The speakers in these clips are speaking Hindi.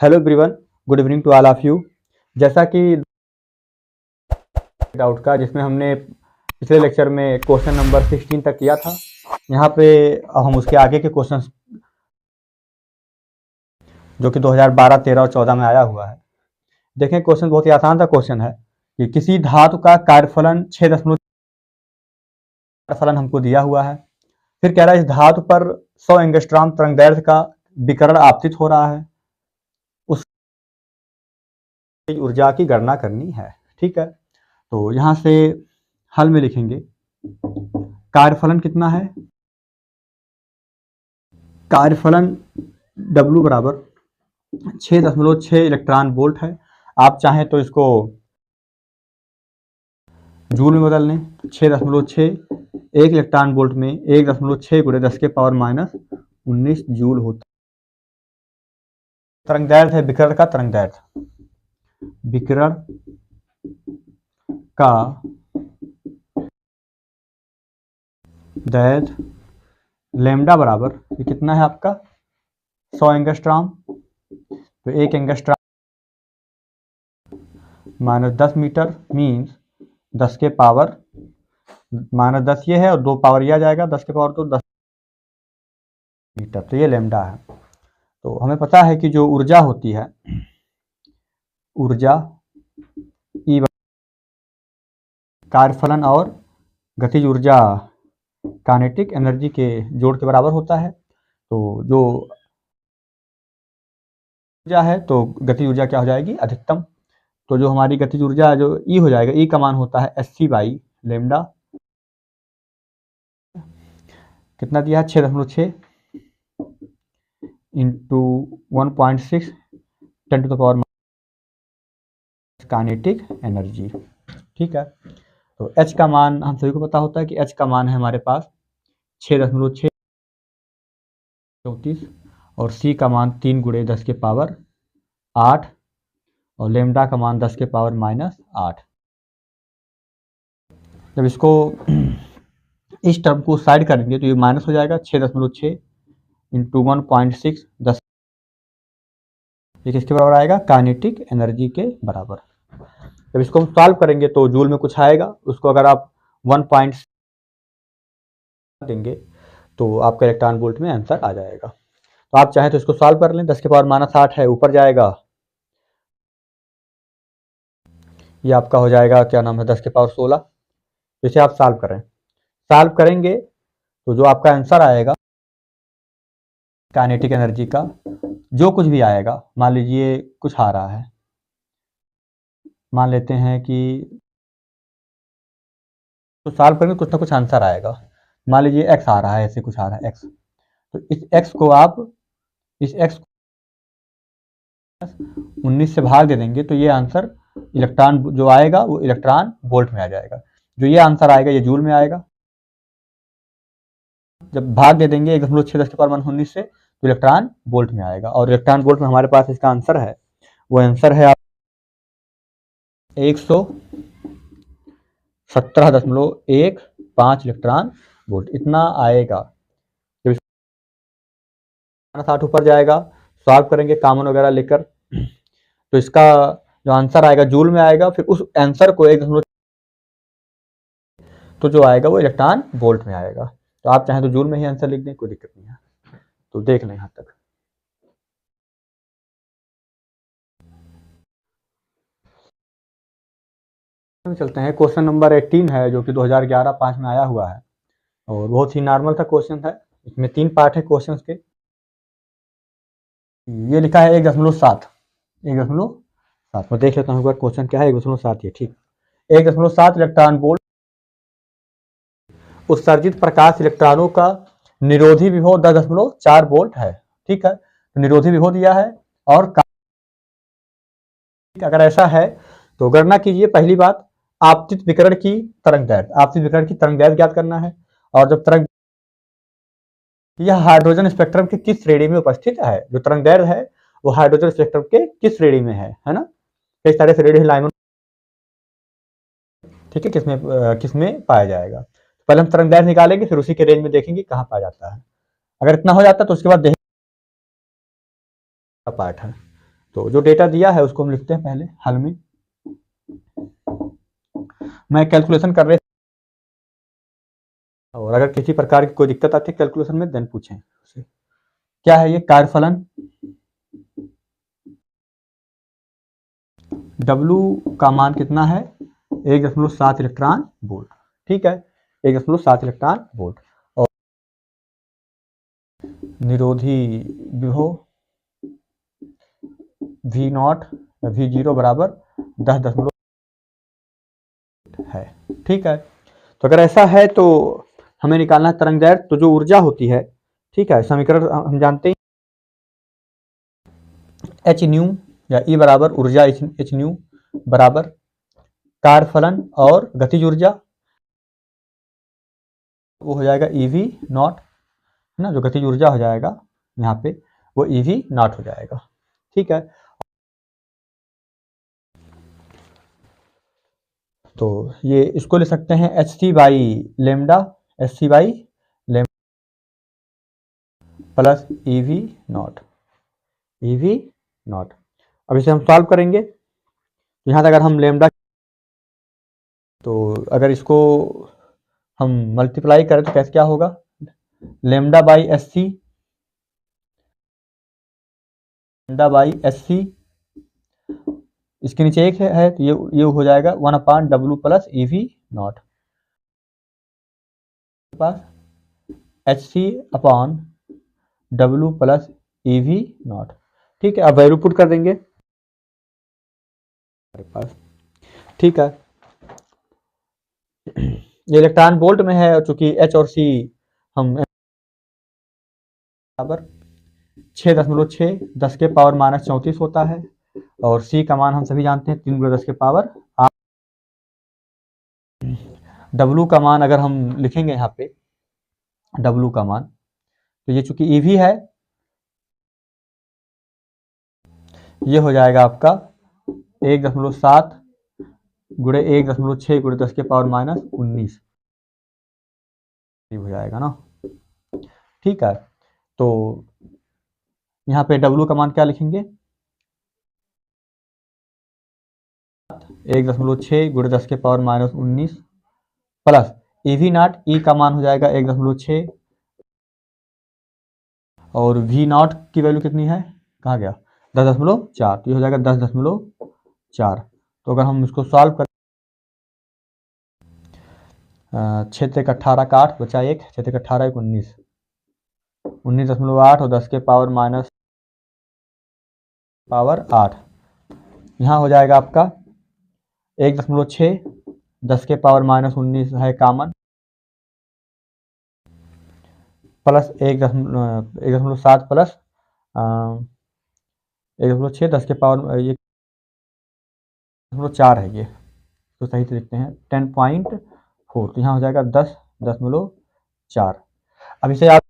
Hello everyone, good evening to all of you. जैसा कि डाउट का जिसमें हमने पिछले लेक्चर में क्वेश्चन नंबर 16 तक किया था, यहाँ पे अब हम उसके आगे के क्वेश्चन जो कि 2012, 13 और 14 में आया हुआ है। देखें, क्वेश्चन बहुत ही आसान सा क्वेश्चन है कि किसी धातु का कार्यफलन 6 फलन हमको दिया हुआ है। फिर कह रहा है इस धातु पर 100 एंगस्ट्रॉम तरंगदैर्घ्य का विकिरण आपतित हो रहा है, उस ऊर्जा की गणना करनी है। ठीक है, तो यहाँ से हल में लिखेंगे कार्यफलन कितना है। कार्यफलन W बराबर 6.6 इलेक्ट्रॉन वोल्ट है। आप चाहें तो इसको जूल में बदल लें। 6.6 एक इलेक्ट्रॉन वोल्ट में 1.6 गुणे 10 के पावर -19 जूल होता है। तरंगदैर्घ्य है विकिरण का, तरंगदैर्घ्य विकिरण का दैर्घ्य लैम्डा बराबर ये कितना है आपका 100 एंगस्ट्रॉम, तो 1 एंगस्ट्रॉम -10 मीटर मीन्स 10 के पावर -10 ये है और 2 पावर ये आ जाएगा 10 के पावर तो 10 मीटर, तो ये लैम्डा है। तो हमें पता है कि जो ऊर्जा होती है, ऊर्जा ई कार्यफलन और गतिज ऊर्जा काइनेटिक एनर्जी के जोड़ के बराबर होता है। तो जो ऊर्जा है तो गतिज ऊर्जा क्या हो जाएगी अधिकतम। तो जो हमारी गतिज ऊर्जा जो ई हो जाएगा, ई का मान होता है 80 बाई लेमडा। कितना दिया है 6.6 into 1.6 10 to the power kinetic energy. ठीक है, तो H का मान हम सभी को पता होता है कि H का मान है हमारे पास 6.34 और C का मान 3 गुणे 10 के पावर 8 और लेमडा का मान 10 के पावर -8। जब इसको इस टर्म को साइड करेंगे तो ये माइनस हो जाएगा 6.6 इंटू 1.6 10, ये किसके बराबर आएगा काइनेटिक एनर्जी के बराबर। जब इसको हम सॉल्व करेंगे तो जूल में कुछ आएगा, उसको अगर आप 1 देंगे तो आपका इलेक्ट्रॉन वोल्ट में आंसर आ जाएगा। तो आप चाहें तो इसको सॉल्व कर लें, 10 के पावर -8 है ऊपर जाएगा, ये आपका हो जाएगा क्या नाम है 10 के पावर 16। इसे आप सॉल्व करें, सॉल्व करेंगे तो जो आपका आंसर आएगा काइनेटिक एनर्जी का जो कुछ भी आएगा, मान लीजिए कुछ आ रहा है, मान लेते हैं कि तो सॉल्व करेंगे कुछ ना कुछ आंसर आएगा। मान लीजिए x आ रहा है, ऐसे कुछ आ रहा है x, तो इस x को आप इस x 19 से भाग दे देंगे तो ये आंसर इलेक्ट्रॉन जो आएगा वो इलेक्ट्रॉन वोल्ट में आ जाएगा। जो ये आंसर आएगा ये जूल में आएगा। जब भाग दे देंगे 1.6 10 के पावर -19 से तो इलेक्ट्रॉन वोल्ट में आएगा, और इलेक्ट्रॉन वोल्ट में हमारे पास इसका आंसर है, वो आंसर है 117.15 इलेक्ट्रॉन वोल्ट, इतना आएगा। जब 60 ऊपर जाएगा, सॉल्व करेंगे कॉमन वगैरह लेकर, तो इसका जो आंसर आएगा जूल में आएगा। फिर उस आंसर को 1 तो जो आएगा वो इलेक्ट्रॉन वोल्ट में आएगा। तो आप चाहें तो जूल में ही आंसर लिख दें, कोई दिक्कत नहीं है। तो देख लें यहाँ तक। चलते हैं, क्वेश्चन नंबर 18 है जो कि 2011-5 में आया हुआ है और बहुत ही नॉर्मल सा क्वेश्चन है। इसमें 3 पार्ट है क्वेश्चन के। ये लिखा है 1.7 मैं देख लेता हूँ एक बार क्वेश्चन क्या है। 1.7 ये ठीक 1.7 इलेक्ट्रॉन वोल्ट उत्सर्जित प्रकाश इलेक्ट्रॉनों का निरोधी विभव 10.4 वोल्ट है। ठीक है, तो निरोधी विभव दिया है और अगर ऐसा है तो गणना कीजिए। पहली बात, आपतित विकिरण की तरंगदैर्घ्य, आपतित विकिरण की तरंगदैर्घ्य ज्ञात करना है। और जब तरंग यह हाइड्रोजन स्पेक्ट्रम के किस श्रेणी में उपस्थित है, जो तरंगदैर्घ्य है वो हाइड्रोजन स्पेक्ट्रम के किस श्रेणी में है ना। कई सारे श्रेणी लाइनों, ठीक है, किसमें पाया जाएगा। पहले हम तरंगदैर्घ्य निकालेंगे, फिर उसी के रेंज में देखेंगे कहाँ पाया जाता है। अगर इतना हो जाता है तो उसके बाद देखेंगे पार्ट है। तो जो डेटा दिया है उसको हम लिखते हैं पहले हल में। मैं कैलकुलेशन कर रहे, और अगर किसी प्रकार की कोई दिक्कत आती है कैलकुलेशन में देन पूछें। क्या है ये कार्यफलन, W का मान कितना है 1.7 इलेक्ट्रॉन वोल्ट, ठीक है 1.7 इलेक्ट्रॉन वोल्ट। और निरोधी विभव V0 V0 बराबर 10 है, ठीक है। तो अगर ऐसा है तो हमें निकालना है तरंग दैर्ध्य। तो जो ऊर्जा होती है, ठीक है, समीकरण हम जानते हैं एच न्यू या ई बराबर ऊर्जा एच न्यू बराबर कार्यफलन और गतिज ऊर्जा, वो हो जाएगा ईवी नॉट, है ना, जो गतिज ऊर्जा हो जाएगा यहाँ पे वो ईवी नॉट हो जाएगा, ठीक है। तो ये इसको ले सकते हैं H C by lambda, H C by lambda plus EV naught, EV naught. अब इसे हम सॉल्व करेंगे, यहाँ तक अगर हम लेमडा, तो अगर इसको हम मल्टीप्लाई करें तो कैसे क्या होगा, lambda by S C, lambda by S C, इसके नीचे एक है तो ये हो जाएगा 1/W प्लस ईवी नॉट पास H C upon W plus EV naught, ठीक है। अब वैल्यू पुट कर देंगे हमारे पास, ठीक है। ये इलेक्ट्रॉन वोल्ट में है और चूंकि H और C हम बराबर 6.6 10 के पावर माइनस 34 होता है, और C का मान हम सभी जानते हैं 3 × 10 के पावर 8। W का मान अगर हम लिखेंगे यहाँ पे W का मान, तो ये चूंकि ईवी है ये हो जाएगा आपका 1.7 गुणे 1.6 गुणे 10 के पावर माइनस 19 हो जाएगा ना, ठीक है। तो यहाँ पे W का मान क्या लिखेंगे 1.6 गुणे 10 के power minus 19 plus EV naught, e का मान हो जाएगा 1.6 और वी नॉट की वैल्यू कितनी है, कहाँ गया 10.4, तो ये हो जाएगा 10.4। तो अगर हम इसको सॉल्व करें 6 × 18 का 8 बचा 1, 6 × 18 19, 19.8 और 10 के पावर माइनस पावर 8, यहाँ हो जाएगा आपका 1.6 10 के पावर माइनस 19 है कॉमन, प्लस 1.7 प्लस 1.6 10 के पावर ये 4 है, ये तो सही से लिखते हैं 10.4, तो यहाँ हो जाएगा 10.4। अब इसे आप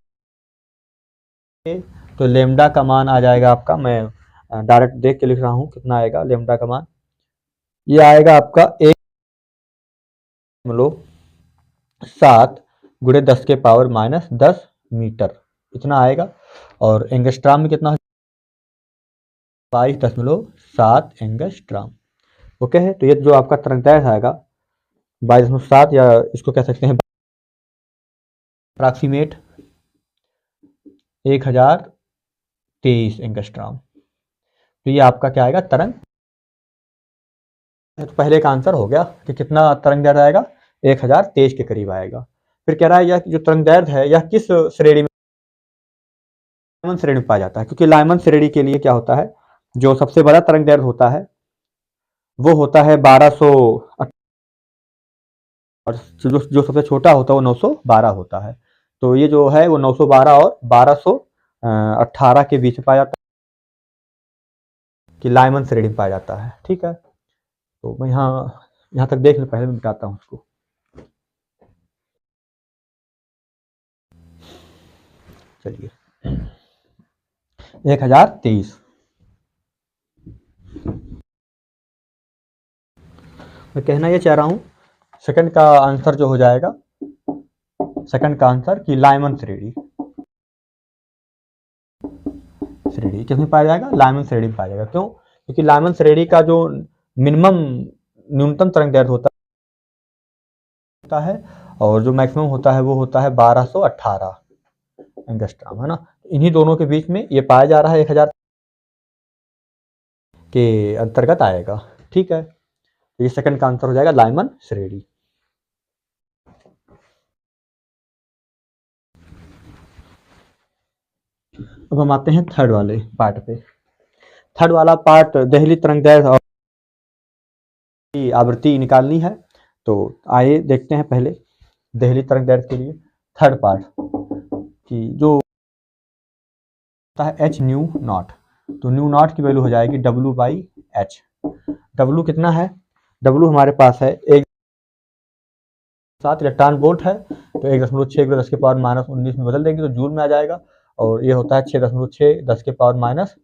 तो लेमडा का मान आ जाएगा आपका, मैं डायरेक्ट देख के लिख रहा हूँ कितना आएगा लेमडा का मान, ये आएगा आपका 1.7 गुणे 10 के पावर माइनस 10 मीटर, इतना आएगा। और एंगस्ट्राम में कितना 22.7 एंगस्ट्राम, ओके है। तो ये जो आपका तरंगदैर्घ्य आएगा 22.7, या इसको कह सकते हैं अप्रॉक्सीमेट 1023 एंगस्ट्राम। तो ये आपका क्या आएगा तरंग, तो पहले का आंसर हो गया कि कितना तरंगदैर्घ्य आएगा 1023 के करीब आएगा। फिर कह रहा है यह जो तरंगदैर्घ्य है यह किस श्रेणी में, लाइमन श्रेणी में पाया जाता है, क्योंकि लाइमन श्रेणी के लिए क्या होता है, जो सबसे बड़ा तरंगदैर्घ्य होता है वो होता है 1200, और जो सबसे छोटा होता है वो 912 होता है। तो ये जो है वो 912 और 1218 के बीच में पाया जाता है कि लाइमन श्रेणी में पाया जाता है, ठीक है। तो मैं यहाँ तक देख लें, पहले मैं बताता हूँ उसको। चलिए 1023, मैं कहना ये चाह रहा हूँ सेकंड का आंसर जो हो जाएगा, सेकंड का आंसर कि लाइमन श्रेणी, श्रेणी किसमें पाया जाएगा? लाइमन श्रेणी में पाया जाएगा। क्यों? क्योंकि लाइमन श्रेणी का जो न्यूनतम तरंग दैर्ध्य होता है और जो मैक्सिमम होता है वो होता है 1218 एंगस्ट्रॉम, है ना। इन्हीं दोनों के बीच में ये पाया जा रहा है 1000 के अंतर्गत आएगा। ठीक है, तो ये सेकंड का आंसर हो जाएगा लाइमन श्रेणी। अब हम आते हैं थर्ड वाले पार्ट पे। थर्ड वाला पार्ट देहली तरंग दैर्ध्य और आवृत्ति निकालनी है। तो आइए देखते हैं पहले देहली तरंग दैर्ध्य के लिए थर्ड पार्ट की जो होता है एच न्यू नॉट। तो न्यू नॉट की वैल्यू हो जाएगी W बाई एच। W कितना है? W हमारे पास है 1.7 इलेक्ट्रॉन वोल्ट है, तो 1.6 × 10 के पावर माइनस 19 में बदल देंगे तो जूल में आ जाएगा। और ये होता है 6.6 10 के पावर माइनस,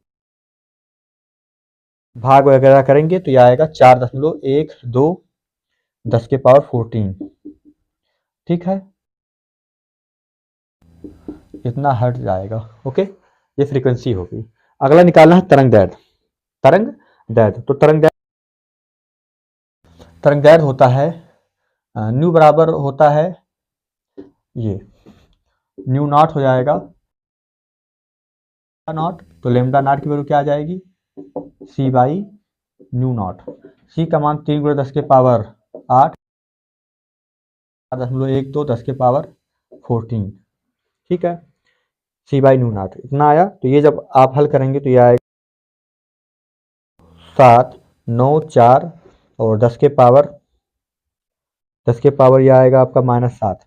भाग वगैरह करेंगे तो ये आएगा 4.12 10 के पावर 14। ठीक है, इतना हर्ट जाएगा। ओके, ये फ्रीक्वेंसी होगी। अगला निकालना है तरंग दैर्ध्य। तरंग दैर्ध्य, तो तरंग दैर्ध्य होता है न्यू बराबर होता है ये न्यू नॉट हो जाएगा नॉट। तो लेमडा नॉट की वैल्यू क्या आ जाएगी? C by new not. C का मान 3 × 10 के पावर 8 4.12 10 के पावर 14। ठीक है, C बाई न्यू नॉट इतना आया। तो ये जब आप हल करेंगे तो ये आएगा 7 9 4 और 10 के पावर ये आएगा आपका -7।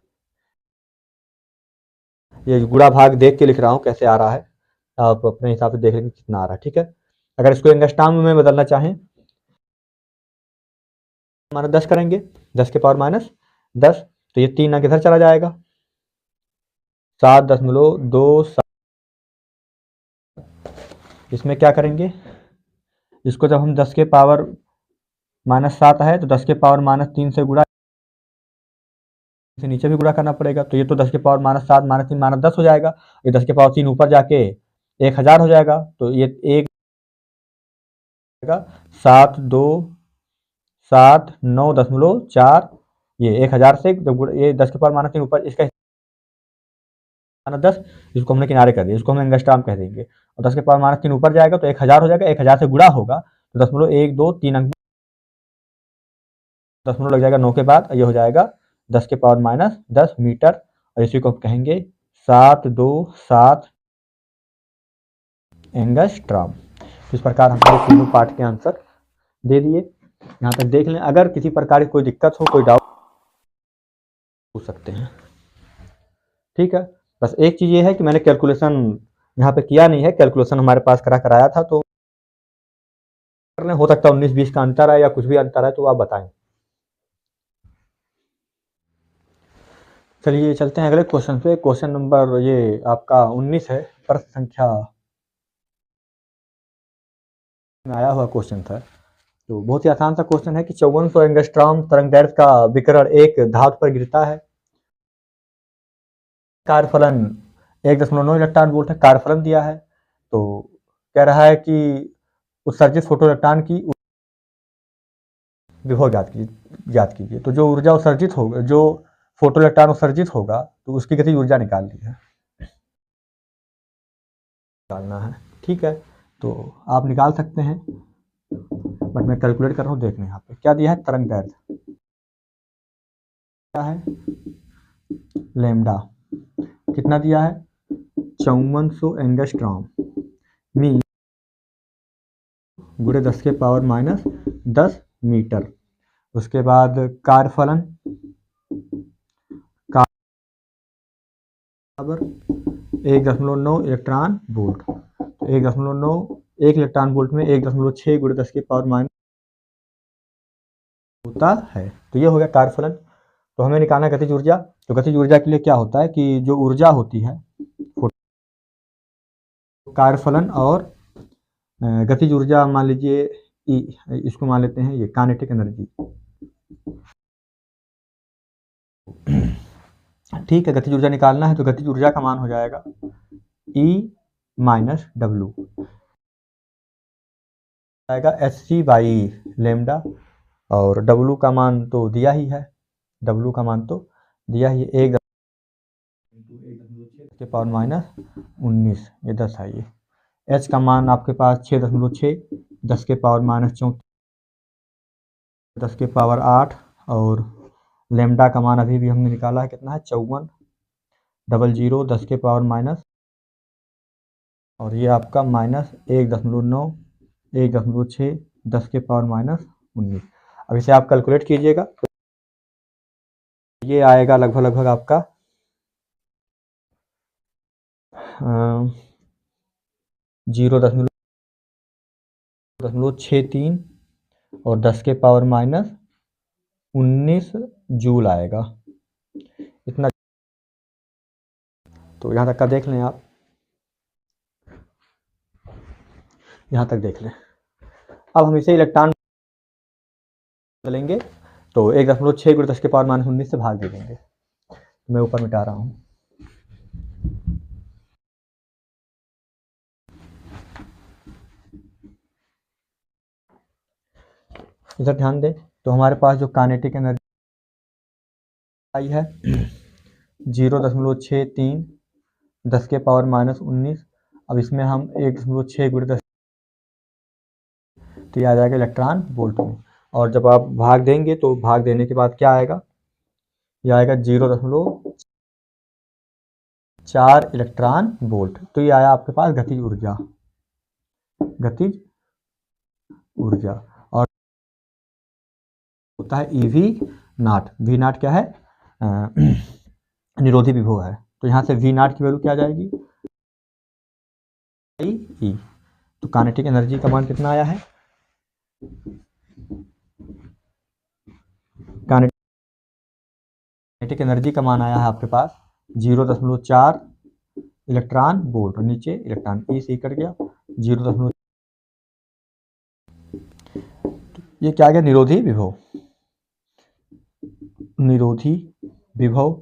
ये गुणा भाग देख के लिख रहा हूँ कैसे आ रहा है, आप अपने हिसाब से देख लेंगे कितना आ रहा है। ठीक है, अगर इसको एंगस्ट्रॉम में बदलना चाहें -10 करेंगे, 10 के पावर -10, तो ये 3 अंक इधर चला जाएगा 7.27। इसमें क्या करेंगे, इसको जब हम 10 के पावर -7 है तो 10 के पावर -3 से गुणा, से नीचे भी गुणा करना पड़ेगा। तो ये तो 10 के पावर -7 -3 -10 हो जाएगा। ये 10 के पावर 3 ऊपर जाके 1000 हो जाएगा। तो ये 7.9.4 ये 1000 से जब ये 10 के पावर -3 ऊपर इसका -10, इसको हमने किनारे कर दिया, इसको हम एंगस्ट्रॉम कह देंगे। और 10 के पावर -3 ऊपर जाएगा तो 1000 हो जाएगा, 1000 से गुणा होगा तो 0.123 अंक 10 लग जाएगा 9 के बाद, ये हो जाएगा 10 के पावर -10 मीटर। और इसी को हम कहेंगे 727 एंगस्ट्रॉम। इस प्रकार हमने तीनों पार्ट के आंसर दे दिए। यहाँ तक देख लें, अगर किसी प्रकार की कोई दिक्कत हो, कोई डाउट पूछ सकते हैं। ठीक है, बस एक चीज़ ये है कि मैंने कैलकुलेशन यहाँ पे किया नहीं है, कैलकुलेशन हमारे पास कराया था, तो हो सकता है 19-20 का अंतर है या कुछ भी अंतर है, तो आप बताएं। चलिए चलते हैं अगले क्वेश्चन पे। क्वेश्चन नंबर ये आपका 19 है, प्रश्न संख्या में आया हुआ क्वेश्चन था। तो बहुत ही आसान सा क्वेश्चन है कि 5400 एंगस्ट्रॉम तरंगदैर्ध्य का विकिरण एक धातु पर गिरता है। कार्यफलन 1.9 इलेक्ट्रॉन वोल्ट है, कार्यफलन दिया है। तो कह रहा है कि उत्सर्जित फोटो इलेक्ट्रॉन की विभव ज्ञात कीजिए। तो जो ऊर्जा उत्सर्जित होगा, जो फोटो इलेक्ट्रॉन उत्सर्जित होगा, तो उसकी गति ऊर्जा निकालनी है, निकालना है। ठीक है, तो आप निकाल सकते हैं, बट मैं कैलकुलेट कर रहा हूँ। देखने यहाँ पे क्या दिया है, तरंग दैर्ध्य क्या है, लेमडा कितना दिया है 5400 एंगस्ट्रॉम मी गुणे 10 के पावर -10 मीटर। उसके बाद कार्यफलन बराबर 1.9 इलेक्ट्रॉन वोल्ट। तो 1 इलेक्ट्रॉन वोल्ट में 1.6 गुणे 10 के पावर माइनस होता है। तो ये हो गया कार्यफलन। तो हमें निकालना गतिज ऊर्जा। तो गतिज ऊर्जा के लिए क्या होता है कि जो ऊर्जा होती है, कार्यफलन और गतिज ऊर्जा मान लीजिए इसको मान लेते हैं ये काइनेटिक एनर्जी। ठीक है, गतिज ऊर्जा निकालना है तो गतिज ऊर्जा का मान हो जाएगा E माइनस डब्लू आएगा Hc बाई लेमडा, और डब्लू का मान तो दिया ही है, डब्लू का मान तो दिया ही 1 के पावर माइनस 19, ये 10 है। ये एच का मान आपके पास 6.6, 10 के पावर माइनस 34, 10 के पावर 8, और लेमडा का मान अभी भी हमने निकाला है कितना है 5400, 10 के पावर माइनस, और ये आपका माइनस 1.9, 1.6, 10 के पावर माइनस 19। अब इसे आप कैलकुलेट कीजिएगा, ये आएगा लगभग आपका 0.63 और 10 के पावर माइनस 19 जूल आएगा इतना। तो यहाँ तक का देख लें आप, यहाँ तक देख लें। अब हम इसे इलेक्ट्रॉन चलेंगे तो 1.6 × 10 के पावर माइनस 19 से भाग दे देंगे। मैं ऊपर मिटा रहा हूँ। इधर ध्यान दें तो हमारे पास जो काइनेटिक एनर्जी आई है 0.63, 10 के पावर माइनस 19। अब इसमें हम 1.6 × 10 तो ये आ जाएगा इलेक्ट्रॉन वोल्ट में, और जब आप भाग देंगे तो भाग देने के बाद क्या आएगा, ये आएगा 0.4 इलेक्ट्रॉन वोल्ट। तो ये आया आपके पास गतिज ऊर्जा, गतिज ऊर्जा। और होता है ईवी नॉट, वी नॉट क्या है, निरोधी विभव है। तो यहाँ से वी नॉट की वैल्यू क्या आ जाएगी, ई। तो काइनेटिक एनर्जी का मान कितना आया है, काइनेटिक एनर्जी का मान आया है आपके पास 0.4 इलेक्ट्रॉन वोल्ट, और नीचे इलेक्ट्रॉन ई से कट गया 0. ये क्या आ गया, निरोधी विभव, निरोधी विभव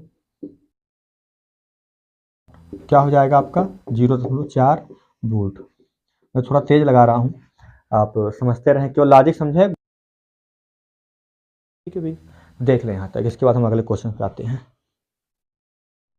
क्या हो जाएगा आपका 0.4 वोल्ट। मैं थोड़ा तेज लगा रहा हूँ, आप समझते रहें, क्यों लॉजिक समझे। ठीक है भाई, देख लें यहाँ तक। इसके बाद हम अगले क्वेश्चन पे आते हैं।